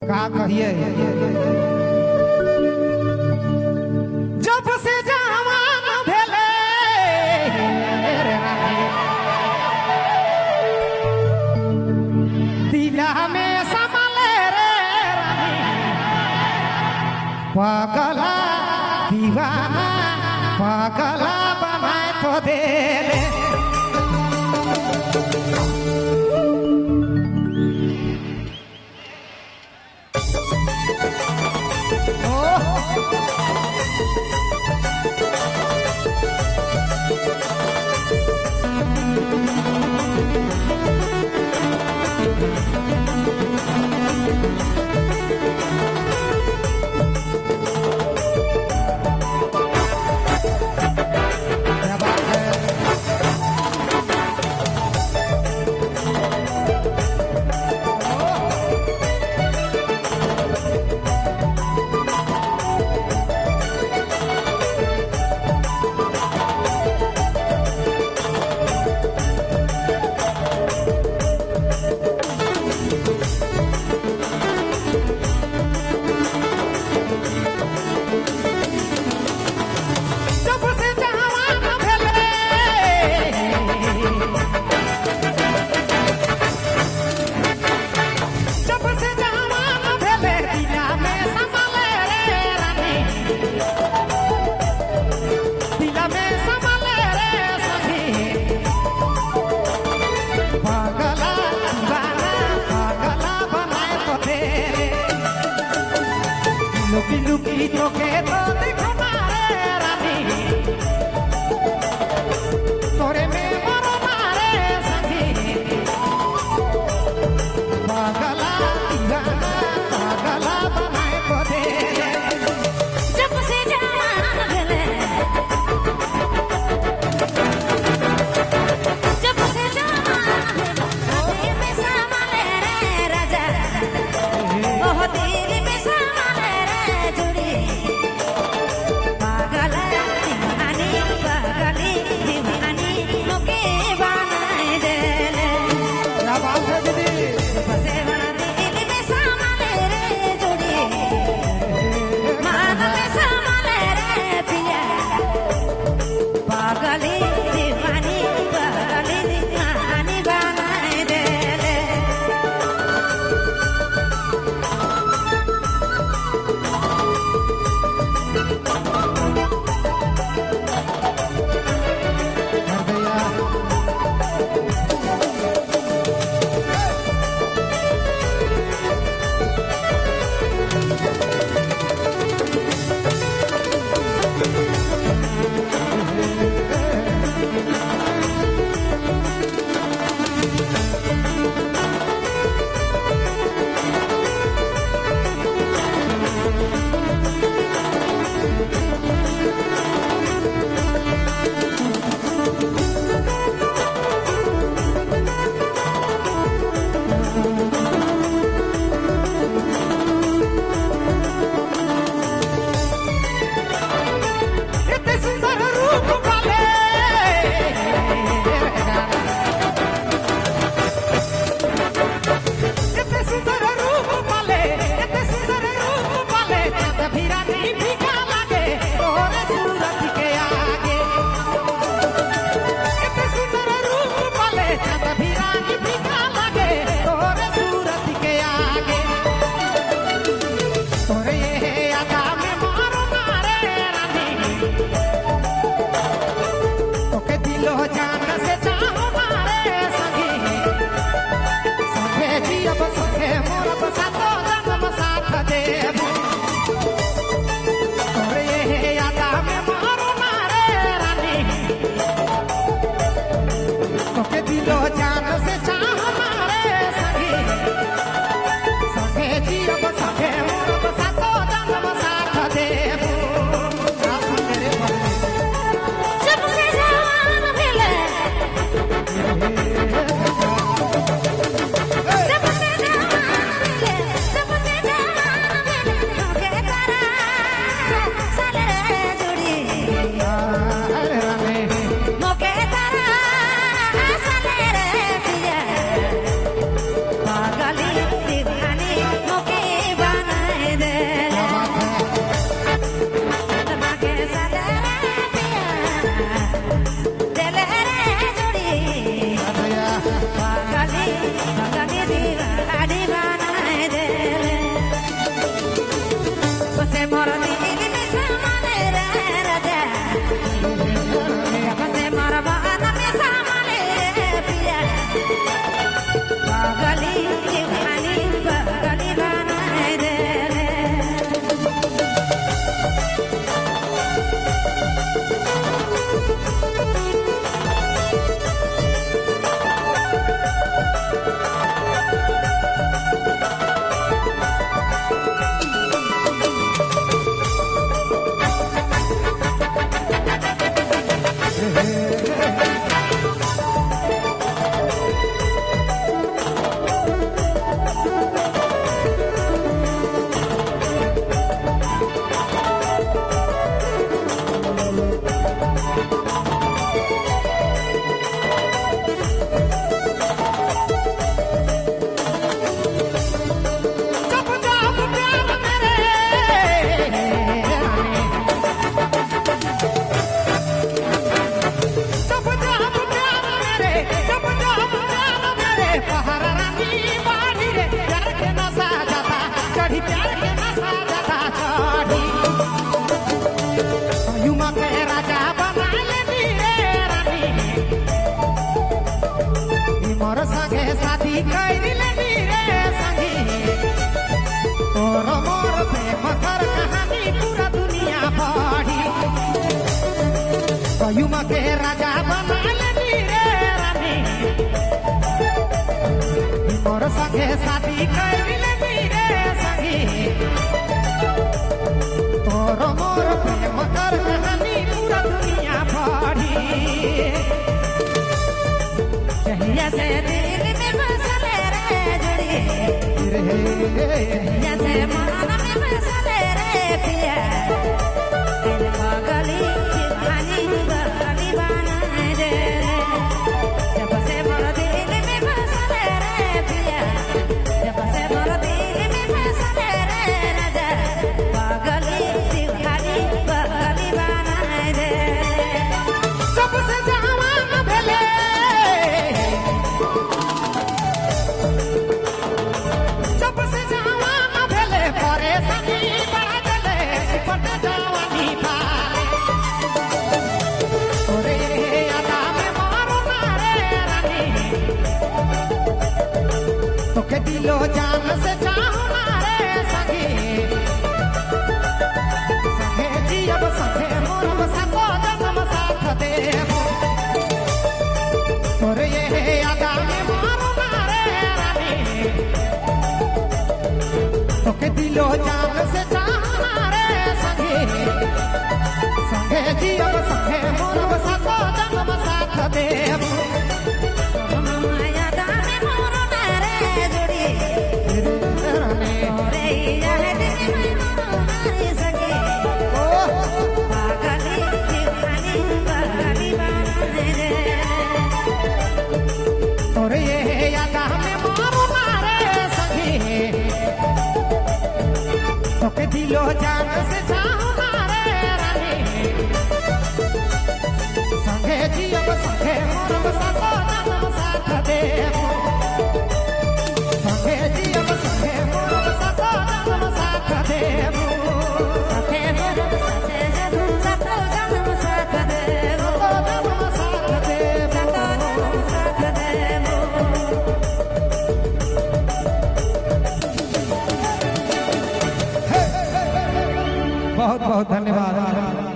का कहिए जब से जवान भेले रे रानी, दिला में संभाले रे रानी, पागला दीवाना पागला बनाए तो दे ले। लुकी लुकी तो के तो देखो मारे रानी, तोरे में मरो मारे सखी, पागला दीवाना पागला बनाए तो दे। जब से जवान भेले, जब से जवान भेले, दिल में संभाले रे राजा, ओह दिल में संभाले रे जुड़ी, चढ़ी प्यार के नशा ज्यादा चढ़ी युमा के राजा बना लेनी रे रानी मोर संगे शादी कर लेनी रे संगी तोर मोर प्रेम कर कहानी पूरा दुनिया पढ़ी युमा के राजा बना लेनी रे रानी मोर संगे शादी कर लेनी रे संगी तोर मोर प्रेम कर कहानी पूरा दुनिया पढ़ी जहिया से दिल में बसले रे जोड़ी जहिया से मन में बसले रे पिया दिल पागली दीवानी बगली बनाए दे जब से मोर दिल में बसले रे पिया जब से मोर दिल में बसले रे राजा पागली दीवानी बगली बनाए दे सबसे जवान भेले सबसे जवान भेले परेशानी बढ़ा देले सिपट जवानी पाले तोरे अदा में मारो मारे रानी तोके दिलो जान से चाहूं मारे संगी संगे जियब संगे मोरब सको जन्म साथ देबो तोरे अदा में मारो मारे रानी तोके दिलो जान से चाहूं मारे संगी संगे जियब संगे मोरब सको जन्म साथ देबो माया दामे मोर नारे जोड़ी रानी रे याद में मारे सके पागली दीवानी बगली बनाए दे तोरे अदा में मारो मारे संगी तोके दिलो जान से चाहूं मारे रानी संगे जियब संगे मोरब सको जन्म साथ देबो संगे जियब संगे मोरब सको जन्म साथ देबो सखे मोर सखे जदू सतो जन्म साथ देबो जन्म साथ देबो सतो जन्म साथ देबो बहुत बहुत धन्यवाद।